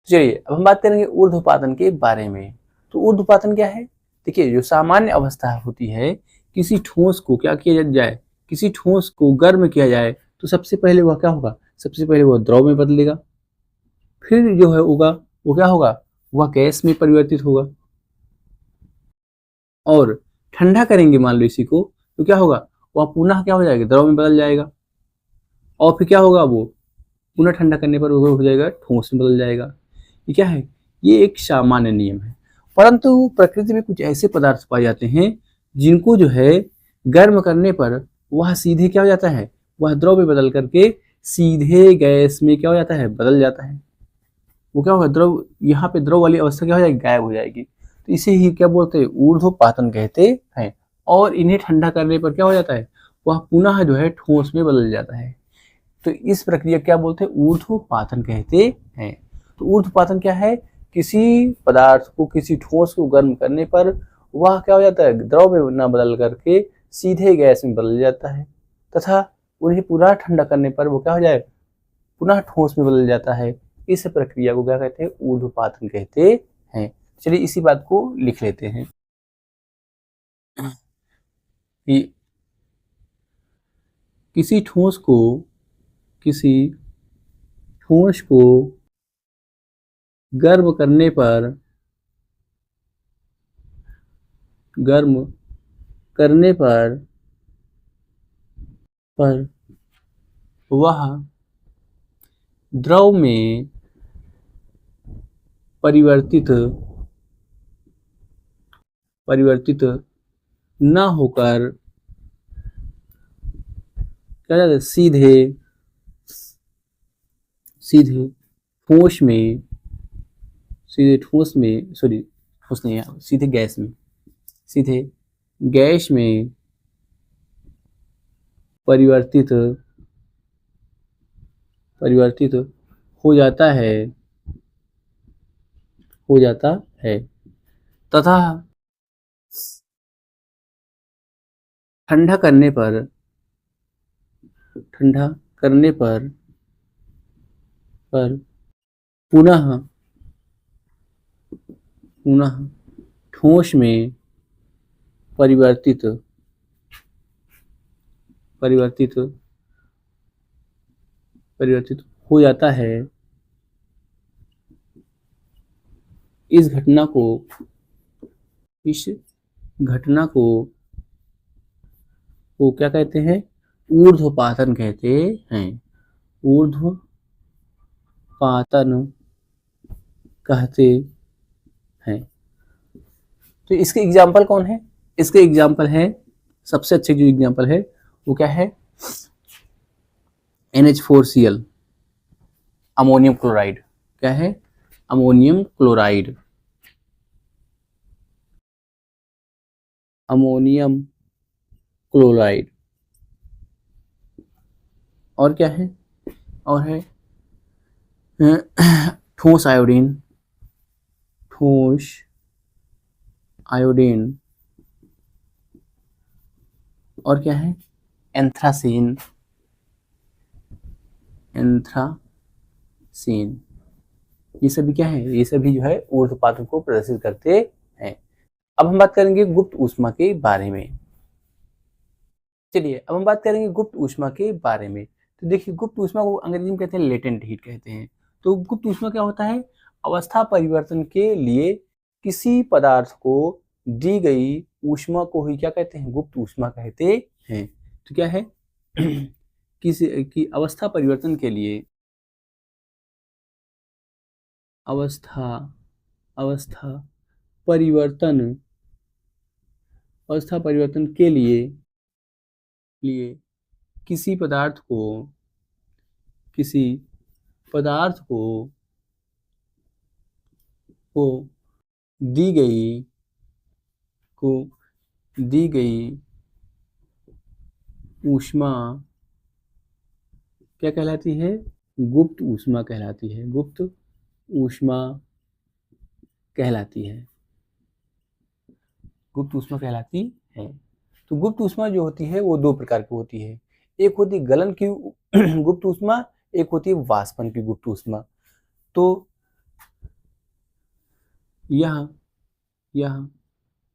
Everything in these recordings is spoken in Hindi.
चलिए अब हम बात करेंगे ऊर्ध्वपातन के बारे में। तो ऊर्ध्वपातन क्या है? देखिए, जो सामान्य अवस्था होती है, किसी ठोस को क्या किया जाए, किसी ठोस को गर्म किया जाए तो सबसे पहले वह क्या होगा, सबसे पहले वह द्रव में बदलेगा, फिर जो है होगा वो क्या होगा, वह गैस में परिवर्तित होगा, और ठंडा करेंगे मान लो इसी को, तो क्या होगा, वह पुनः क्या हो जाएगा, द्रव में बदल जाएगा, और फिर क्या होगा, वो पुनः ठंडा करने पर वो हो जाएगा ठोस में बदल जाएगा। ये क्या है, ये एक सामान्य नियम है। परंतु प्रकृति में कुछ ऐसे पदार्थ पाए जाते हैं जिनको जो है गर्म करने पर वह सीधे क्या हो जाता है, वह द्रव में बदल करके सीधे गैस में क्या हो जाता है, बदल जाता है। वो क्या होगा, द्रव, यहाँ पे द्रव वाली अवस्था क्या हो जाएगी, गायब हो जाएगी। तो इसे ही क्या बोलते हैं, ऊर्ध्वपातन कहते हैं। और इन्हें ठंडा करने पर क्या हो जाता है, वह पुनः जो है ठोस में बदल जाता है। तो इस प्रक्रिया क्या बोलते हैं, ऊर्ध्वपातन कहते हैं। तो ऊर्ध्वपातन क्या है, किसी पदार्थ को, किसी ठोस को गर्म करने पर वह क्या हो जाता है, द्रव में न बदल करके सीधे गैस में बदल जाता है, तथा उन्हें पुनः ठंडा करने पर वो क्या हो जाए, पुनः ठोस में बदल जाता है। इस प्रक्रिया को क्या कहते हैं, ऊर्ध्वपातन कहते हैं। चलिए इसी बात को लिख लेते हैं कि किसी ठोस को, किसी ठोस को गर्म करने पर, गर्म करने पर वह द्रव में परिवर्तित न होकर क्या कहते हैं, सीधे सीधे ठोस में, सीधे ठोस में, सॉरी ठोस नहीं है, सीधे गैस में, सीधे गैस में परिवर्तित परिवर्तित हो जाता है, हो जाता है, तथा ठंडा करने पर, ठंडा करने पर पुनः पुनः ठोस में परिवर्तित परिवर्तित परिवर्तित हो जाता है। इस घटना को, इस घटना को क्या कहते हैं, ऊर्ध्वपातन कहते हैं, ऊर्ध्वपातन कहते हैं। तो इसके एग्जाम्पल कौन है, इसके एग्जाम्पल है, सबसे अच्छे जो एग्जाम्पल है वो क्या है, NH4Cl, अमोनियम क्लोराइड। क्या है, अमोनियम क्लोराइड, अमोनियम क्लोराइड। और क्या है, और है ठोस आयोडीन, ठोस आयोडीन। और क्या है, एंथ्रासीन, एंथ्रासीन। ये सभी क्या है, ये सभी जो है ऊर्ध्वपातन को प्रदर्शित करते हैं। अब हम बात करेंगे गुप्त ऊष्मा के बारे में। चलिए अब हम बात करेंगे गुप्त ऊष्मा के बारे में। तो देखिए, गुप्त ऊष्मा को अंग्रेजी में कहते हैं लेटेंट हीट कहते हैं। तो गुप्त ऊष्मा क्या होता है, अवस्था परिवर्तन के लिए किसी पदार्थ को दी गई ऊष्मा को ही क्या कहते हैं, गुप्त ऊष्मा कहते हैं। तो क्या है किसी की अवस्था परिवर्तन के लिए, अवस्था अवस्था परिवर्तन, अवस्था परिवर्तन के लिए किसी पदार्थ को, किसी पदार्थ को दी गई, को दी गई ऊष्मा क्या कहलाती है, गुप्त ऊष्मा कहलाती है, गुप्त ऊष्मा कहलाती है, गुप्त ऊष्मा कहलाती है। तो गुप्त ऊष्मा जो होती है वो दो प्रकार की होती है, एक होती है गलन की गुप्त ऊष्मा, एक होती है वाष्पन की गुप्त ऊष्मा। तो यह यह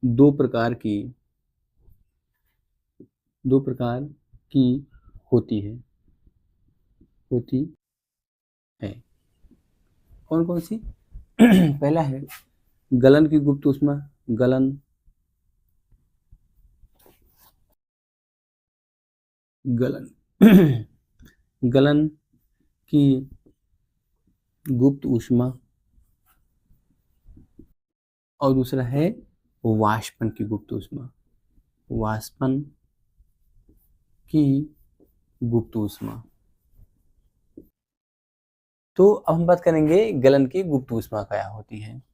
दो प्रकार की होती है कौन कौन सी? पहला है गलन की गुप्त ऊष्मा, गलन गलन गलन की गुप्त ऊष्मा, और दूसरा है वाष्पन की गुप्त ऊष्मा, वाष्पन की गुप्त ऊष्मा। तो अब हम बात करेंगे गलन की गुप्त ऊष्मा क्या होती है।